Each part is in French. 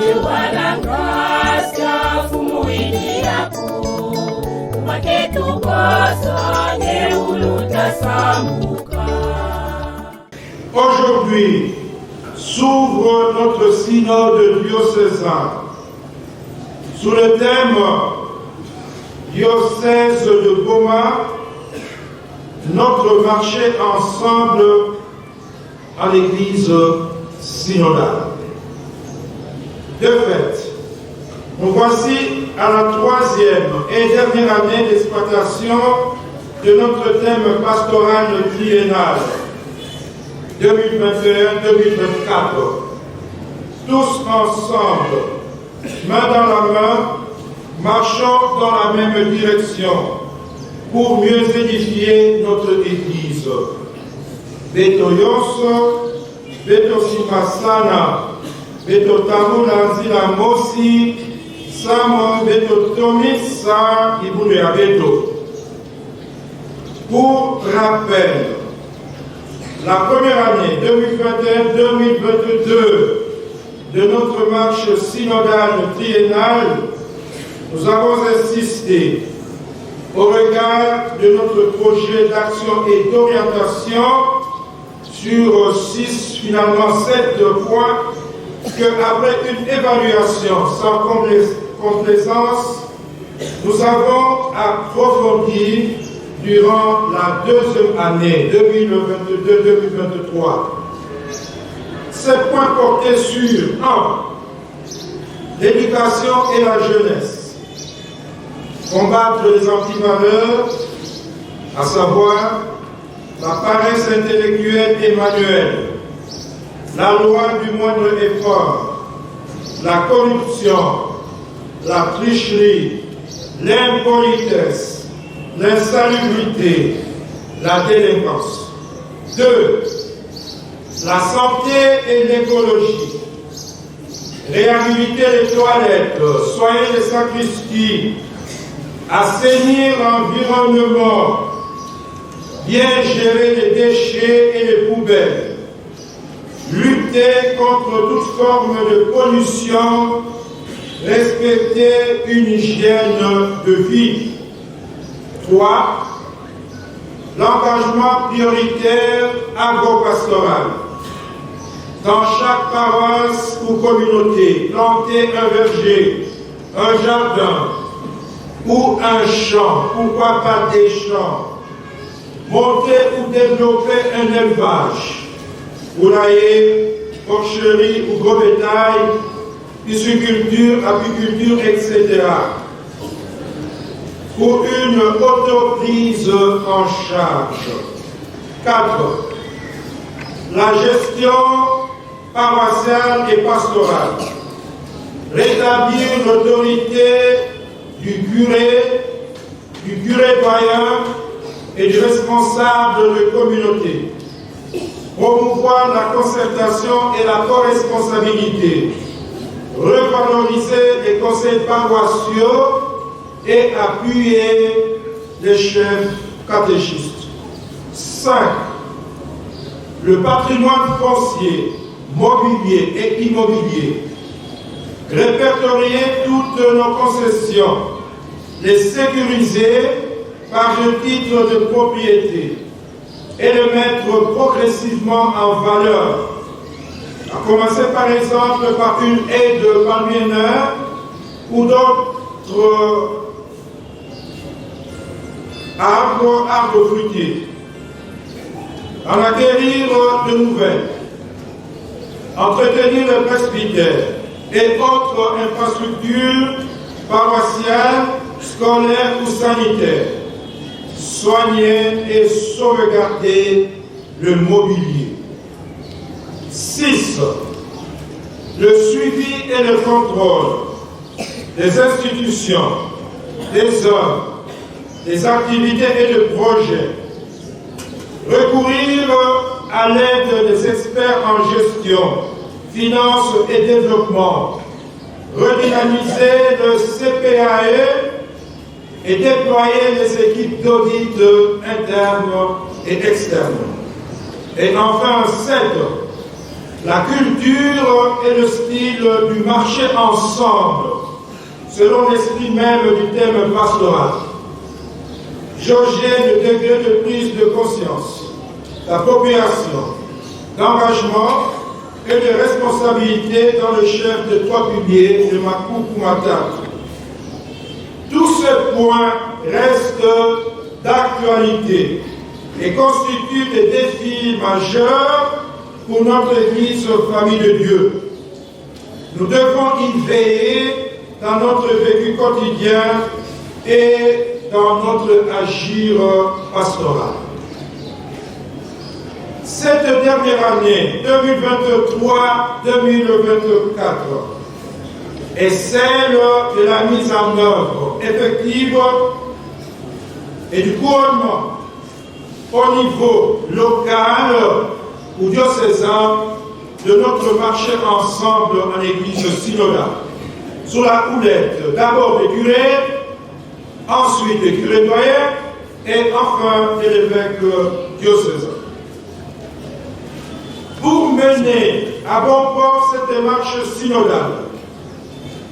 Ewala gracia fumuini yako Maketu kosa neuluta samuka. Aujourd'hui s'ouvre notre synode diocésain sous le thème Diocèse de Goma, notre marché ensemble à l'église synodale. De fait, nous voici à la 3e et dernière année d'exploitation de notre thème pastoral triennal 2021-2024. Tous ensemble, main dans la main, marchons dans la même direction pour mieux édifier notre Église. Beto Yonso, Beto Sipasana, Beto Tamula Nzila Mosi, Samo Beto Tomisa Ibuya Beto. Pour rappel, la première année 2021-2022 de notre marche synodale triennale, nous avons insisté au regard de notre projet d'action et d'orientation sur 7 points qu'après une évaluation sans complaisance, nous avons approfondi durant la 2e année 2022-2023. Ces points portaient sur 1. L'éducation et la jeunesse. Combattre les antivaleurs, à savoir la paresse intellectuelle et manuelle, la loi du moindre effort, la corruption, la tricherie, l'impolitesse, l'insalubrité, la délinquance. 2. La santé et l'écologie. Réhabiliter les toilettes, soigner les sacristies, assainir l'environnement, bien gérer les déchets et les poubelles, lutter contre toute forme de pollution, respecter une hygiène de vie. 3. L'engagement prioritaire agro-pastoral. Dans chaque paroisse ou communauté, planter un verger, un jardin ou un champ, pourquoi pas des champs, monter ou développer un élevage, poulailler, porcherie ou gros bétail, pisciculture, apiculture, etc. Pour une autoprise en charge. 4. La gestion paroissiale et pastorale. Rétablir l'autorité du curé doyen et du responsable de communauté. Promouvoir la concertation et la corresponsabilité. Revaloriser les conseils paroissiaux et appuyer les chefs catéchistes. 5. Le patrimoine foncier, mobilier et immobilier. Répertorier toutes nos concessions, les sécuriser par le titre de propriété et les mettre progressivement en valeur. À commencer par exemple par une haie de palmiers neufs ou d'autres arbres fruitiers. En acquérir de nouvelles. Entretenir le presbytère et autres infrastructures paroissiales, scolaires ou sanitaires. Soigner et sauvegarder le mobilier. 6. Le suivi et le contrôle des institutions, des hommes, des activités et de projets. Recourir à l'aide des experts en gestion, finance et développement. Redynamiser le CPAE et déployer les équipes d'audit internes et externes. Et enfin, 7. La culture est le style du marché ensemble, selon l'esprit même du thème pastoral. Jauger le degré de prise de conscience, d'appropriation, d'engagement et de responsabilité dans le chef de 3 piliers de Makuku Matata. Tous ces points restent d'actualité et constituent des défis majeurs pour notre Église famille de Dieu. Nous devons y veiller dans notre vécu quotidien et dans notre agir pastoral. Cette dernière année, 2023-2024, est celle de la mise en œuvre effective et du couronnement au niveau local ou diocésain de notre marché ensemble en Église synodale, sous la houlette d'abord des curés, ensuite des curés doyens et enfin de l'évêque diocésain. Pour mener à bon port cette démarche synodale,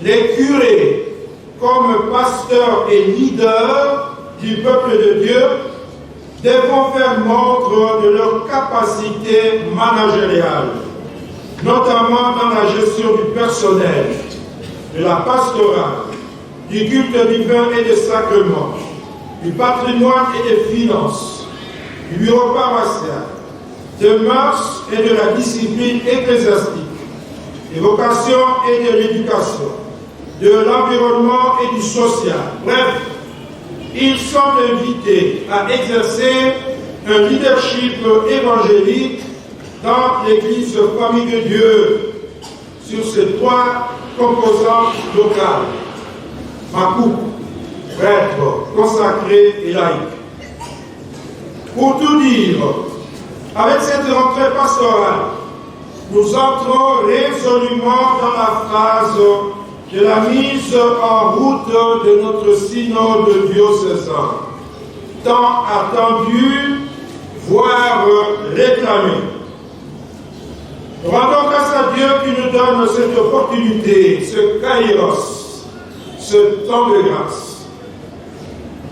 les curés, comme pasteurs et leaders du peuple de Dieu, devront faire montre de leur capacité managériale, notamment dans la gestion du personnel, de la pastorale, du culte divin et des sacrements, du patrimoine et des finances, du bureau paroissial, de mœurs et de la discipline ecclésiastique, des vocations et de l'éducation, de l'environnement et du social. Bref, ils sont invités à exercer un leadership évangélique dans l'Église famille de Dieu sur ces 3 composantes locales: Makuku, prêtre, consacré et laïque. Pour tout dire, avec cette rentrée pastorale, nous entrons résolument dans la phase de la mise en route de notre synode diocésain, tant attendu, voire réclamé. Nous rendons grâce à Dieu qui nous donne cette opportunité, ce kairos, ce temps de grâce.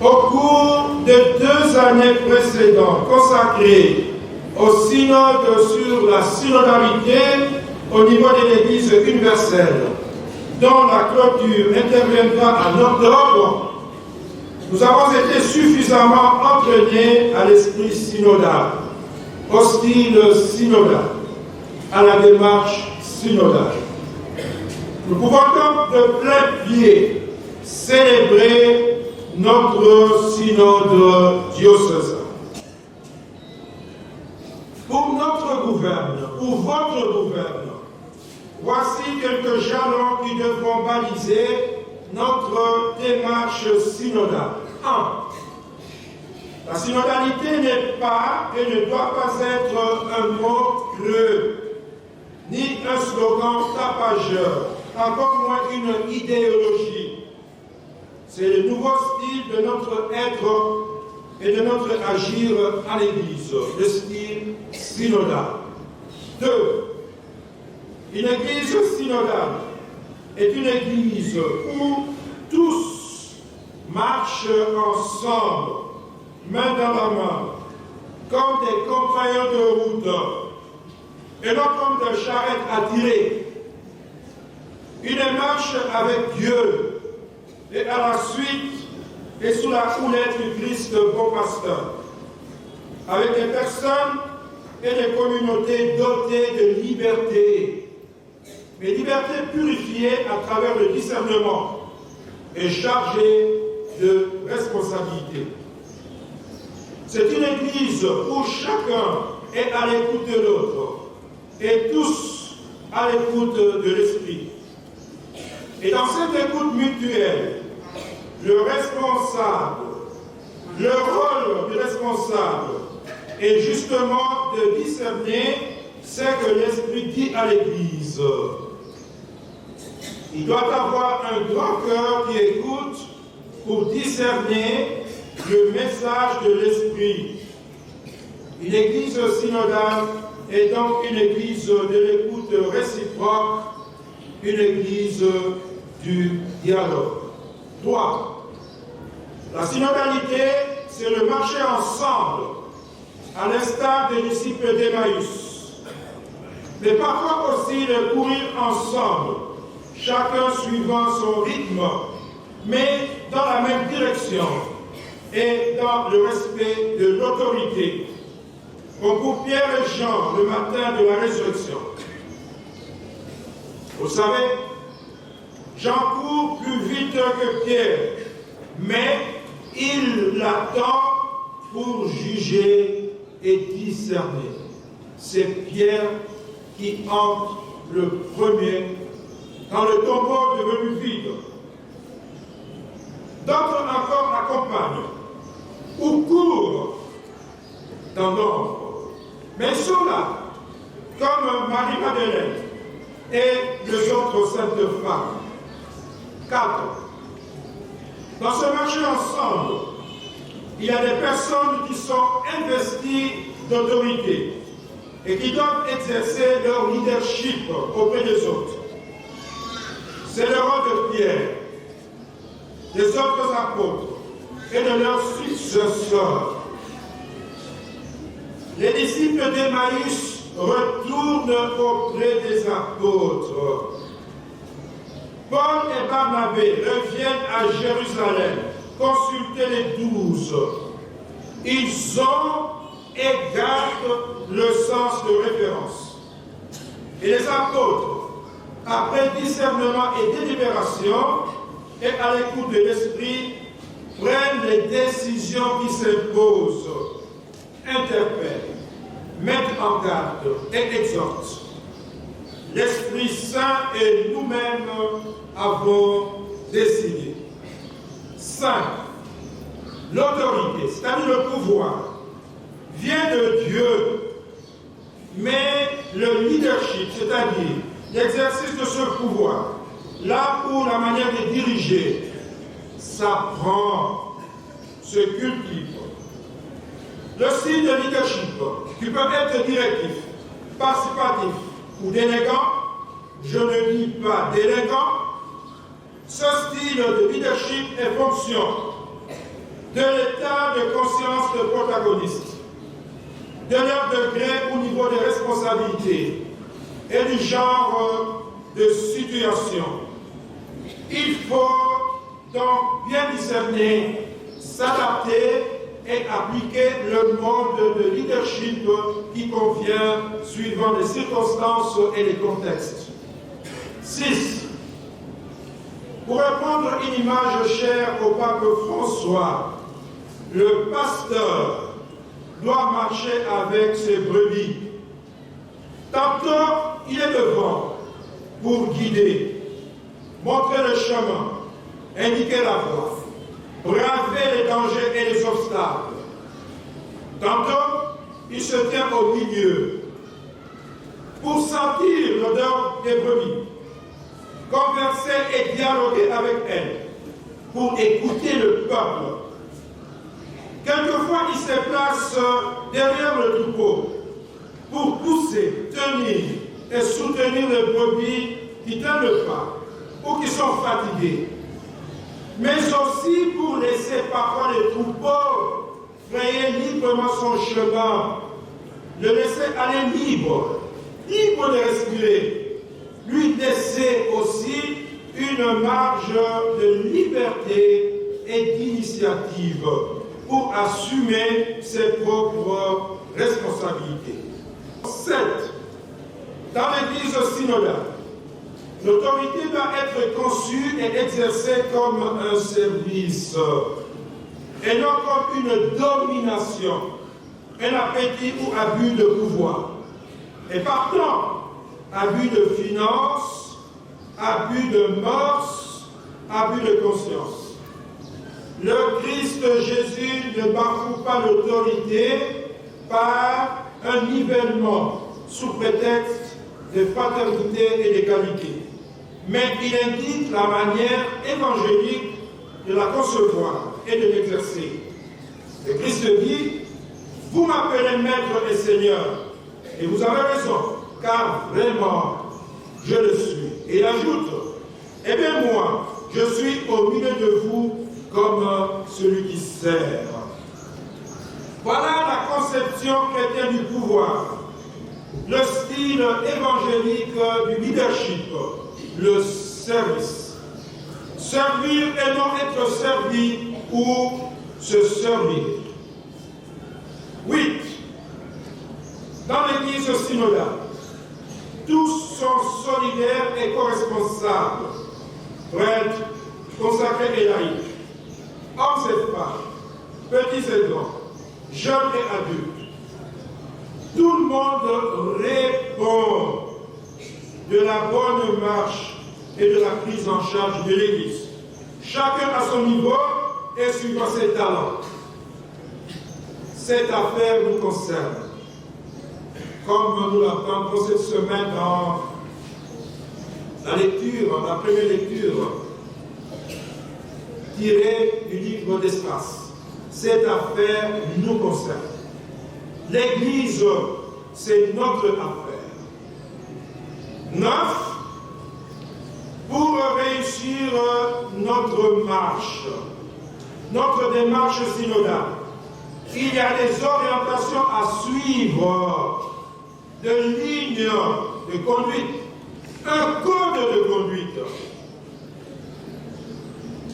Au cours des 2 années précédentes consacrées au synode sur la synodalité au niveau de l'Église universelle, dont la clôture interviendra en octobre, nous avons été suffisamment entraînés à l'esprit synodal, au style synodal, à la démarche synodale. Nous pouvons donc de plein pied célébrer notre synode diocésain. Pour notre gouverne, pour votre gouverne, voici quelques jalons qui devront baliser notre démarche synodale. 1. La synodalité n'est pas et ne doit pas être un mot creux, ni un slogan tapageur, encore moins une idéologie. C'est le nouveau style de notre être et de notre agir à l'Église, le style synodal. 2. Une Église synodale est une Église où tous marchent ensemble, main dans la main, comme des compagnons de route, et non comme des charrettes à tirer. Une marche avec Dieu, et à la suite, et sous la houlette du Christ bon pasteur, avec des personnes et des communautés dotées de liberté, mais liberté purifiée à travers le discernement et chargée de responsabilité. C'est une église où chacun est à l'écoute de l'autre et tous à l'écoute de l'esprit. Et dans cette écoute mutuelle, le rôle du responsable est justement de discerner ce que l'Esprit dit à l'Église. Il doit avoir un grand cœur qui écoute pour discerner le message de l'Esprit. Une Église synodale est donc une église de l'écoute réciproque, une église du dialogue. 3. La synodalité, c'est le marcher ensemble, à l'instar des disciples d'Emmaüs. Mais parfois aussi le courir ensemble, chacun suivant son rythme, mais dans la même direction et dans le respect de l'autorité. Comme pour Pierre et Jean le matin de la résurrection. Vous savez, Jean court plus vite que Pierre, mais il l'attend pour juger et discerner. C'est Pierre qui entre le premier dans le tombeau devenu vide. D'autres encore l'accompagnent ou courent dans l'ombre. Mais ils sont là, comme Marie-Madeleine et les autres saintes femmes. 4. Dans ce marché ensemble, il y a des personnes qui sont investies d'autorité et qui doivent exercer leur leadership auprès des autres. C'est le rôle de Pierre, des autres apôtres et de leurs successeurs. Les disciples d'Emmaüs retournent auprès des apôtres. Paul et Barnabé reviennent à Jérusalem consulter les 12. Ils ont et gardent le sens de référence. Et les apôtres, après discernement et délibération, et à l'écoute de l'Esprit, prennent les décisions qui s'imposent, interpellent, mettent en garde et exhortent. L'Esprit Saint et nous-mêmes avons décidé. 5. L'autorité, c'est-à-dire le pouvoir, vient de Dieu, mais le leadership, c'est-à-dire l'exercice de ce pouvoir, là où la manière de diriger s'apprend, se cultive. Le style de leadership, qui peut être directif, participatif ou délégant, je ne dis pas délégant, ce style de leadership est fonction de l'état de conscience de protagoniste, de leur degré au niveau des responsabilités et du genre de situation. Il faut donc bien discerner, s'adapter et appliquer le mode de leadership qui convient suivant les circonstances et les contextes. 6. Pour reprendre une image chère au pape François, le pasteur doit marcher avec ses brebis. Tantôt, il est devant pour guider, montrer le chemin, indiquer la voie, braver les dangers et les obstacles. Tantôt, il se tient au milieu pour sentir l'odeur des brebis, converser et dialoguer avec elles, pour écouter le peuple. Quelquefois, il se place derrière le troupeau pour pousser, tenir et soutenir les brebis qui tiennent le pas ou qui sont fatigués, mais aussi pour laisser parfois les troupeaux frayer librement son chemin, le laisser aller libre de respirer, lui laisser aussi une marge de liberté et d'initiative pour assumer ses propres responsabilités. 7. Dans l'Église synodale, l'autorité doit être conçue et exercée comme un service et non comme une domination, un appétit ou abus de pouvoir. Et partant, abus de finances, abus de mœurs, abus de conscience. Le Christ Jésus ne bafoue pas l'autorité par un nivellement sous prétexte de fraternité et d'égalité. Mais il indique la manière évangélique de la concevoir et de l'exercer. Le Christ dit, vous m'appelez Maître et Seigneur, Et vous avez raison, car vraiment, je le suis. Et il ajoute, eh bien moi, je suis au milieu de vous comme celui qui sert. Voilà la conception chrétienne du pouvoir, le style évangélique du leadership, le service. Servir et non être servi ou se servir. 8. Dans l'église synodale, tous sont solidaires et co-responsables, prêtres, consacrés et laïcs, hommes et femmes, petits et grands, jeunes et adultes. Tout le monde répond de la bonne marche et de la prise en charge de l'église. Chacun à son niveau et suivant ses talents. Cette affaire nous concerne. Comme nous l'entendons cette semaine dans la lecture, la première lecture, tirée du livre d'Espace. Cette affaire nous concerne. L'Église, c'est notre affaire. 9. Pour réussir notre marche, notre démarche synodale, il y a des orientations à suivre, de lignes de conduite, un code de conduite.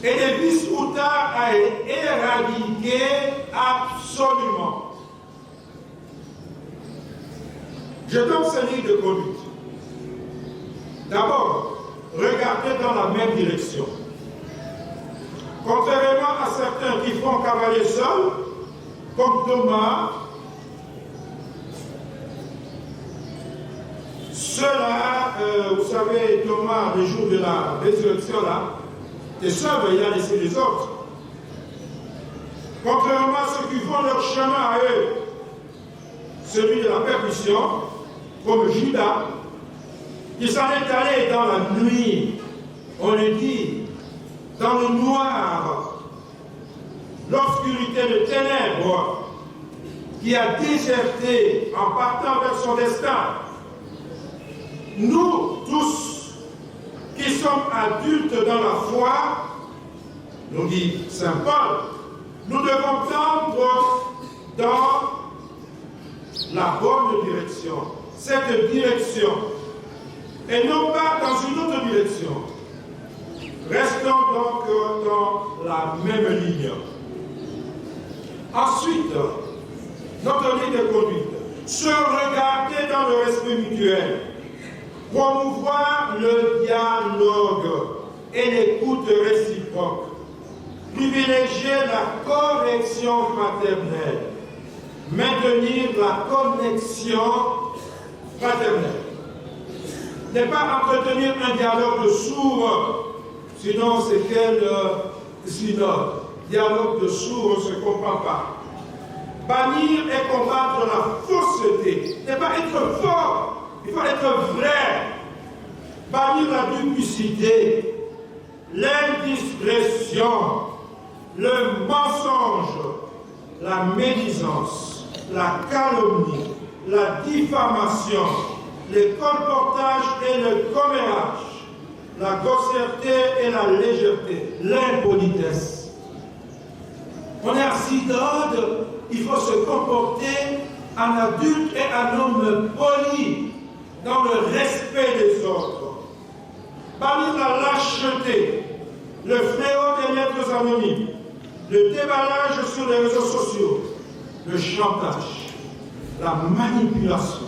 Et des vices ou tard à éradiquer absolument. Je donne ce livre de conduite. D'abord, regardez dans la même direction. Contrairement à certains qui font cavalier seul, comme Thomas, ceux-là, vous savez, Thomas, le jour de la résurrection, là, est seul, il a laissé les autres. Contrairement à ceux qui font leur chemin à eux, celui de la perdition, comme Judas, qui s'en est allé dans la nuit, on le dit, dans le noir, l'obscurité, le ténèbre, qui a déserté en partant vers son destin. Nous tous, qui sommes adultes dans la foi, nous dit Saint Paul, nous devons tendre dans la bonne direction, cette direction, et non pas dans une autre direction. Restons donc dans la même ligne. Ensuite, notre ligne de conduite, se regarder dans le respect mutuel, promouvoir le dialogue et l'écoute réciproque, privilégier la correction fraternelle, maintenir la connexion fraternelle. Ne pas entretenir un dialogue de sourds, sinon c'est quel synode. Dialogue de sourds, on ne se comprend pas. Bannir et combattre la fausseté. Ne pas être fort, il faut être vrai. Bannir la duplicité, l'indiscrétion, le mensonge, la médisance, la calomnie, la diffamation, le colportage et le commérage, la grossièreté et la légèreté, l'impolitesse. On est à synode, il faut se comporter en adulte et en homme poli, dans le respect des autres. Bannir la lâcheté, le fléau des lettres anonymes, le déballage sur les réseaux sociaux, le chantage, la manipulation,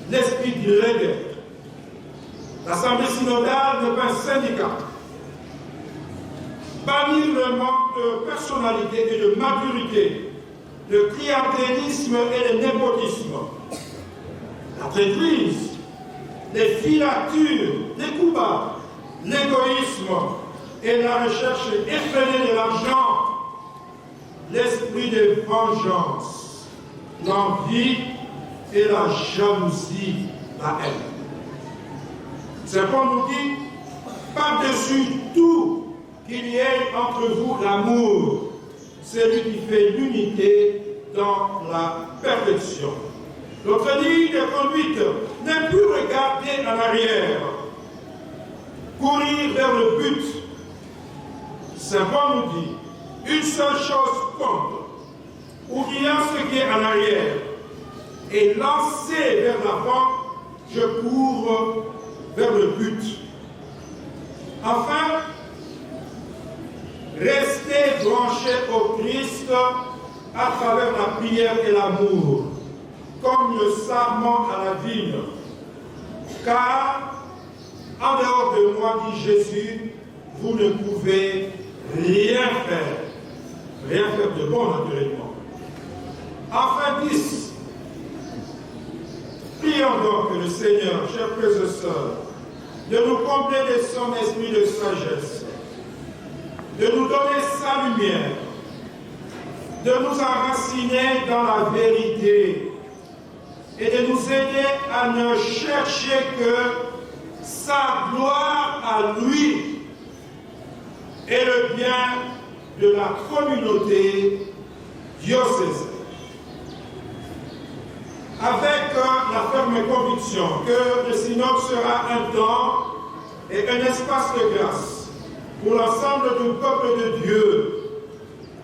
l'esprit du regret. L'Assemblée synodale n'est pas un syndicat. Bannir le manque de personnalité et de maturité, le clientélisme et le népotisme, la traîtrise, les filatures, les coups bas, l'égoïsme et la recherche effrénée de l'argent, l'esprit de vengeance, l'envie et la jalousie, la haine. C'est Paul nous dit, par-dessus tout, qu'il y ait entre vous l'amour, celui qui fait l'unité dans la perfection. Notre ligne de conduite n'est plus regarder en arrière, courir vers le but. Saint Paul nous dit, une seule chose compte, oubliant ce qui est en arrière, et lancé vers l'avant, je cours vers le but. Enfin, restez branchés au Christ à travers la prière et l'amour, comme le sarment à la vigne. Car, en dehors de moi, dit Jésus, vous ne pouvez rien faire de bon naturellement. Enfin, 10. Prions donc que le Seigneur, chers frères et sœurs, de nous combler de son esprit de sagesse, de nous donner sa lumière, de nous enraciner dans la vérité et de nous aider à ne chercher que sa gloire à lui et le bien de la communauté diocésaine. Avec la ferme conviction que le synode sera un temps et un espace de grâce pour l'ensemble du peuple de Dieu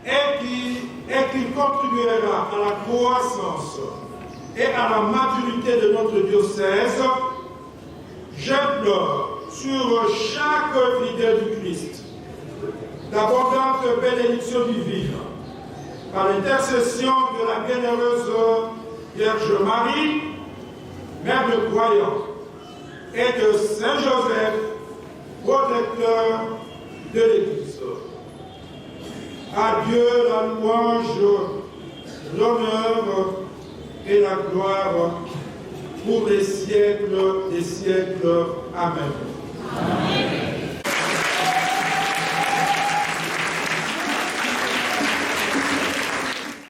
et qu'il contribuera à la croissance et à la maturité de notre diocèse, j'implore sur chaque fidèle du Christ d'abondantes bénédictions divines par l'intercession de la bienheureuse Vierge Marie, Mère de croyants, et de Saint Joseph, protecteur de l'Église. À Dieu la louange, l'honneur et la gloire pour les siècles des siècles. Amen. Amen.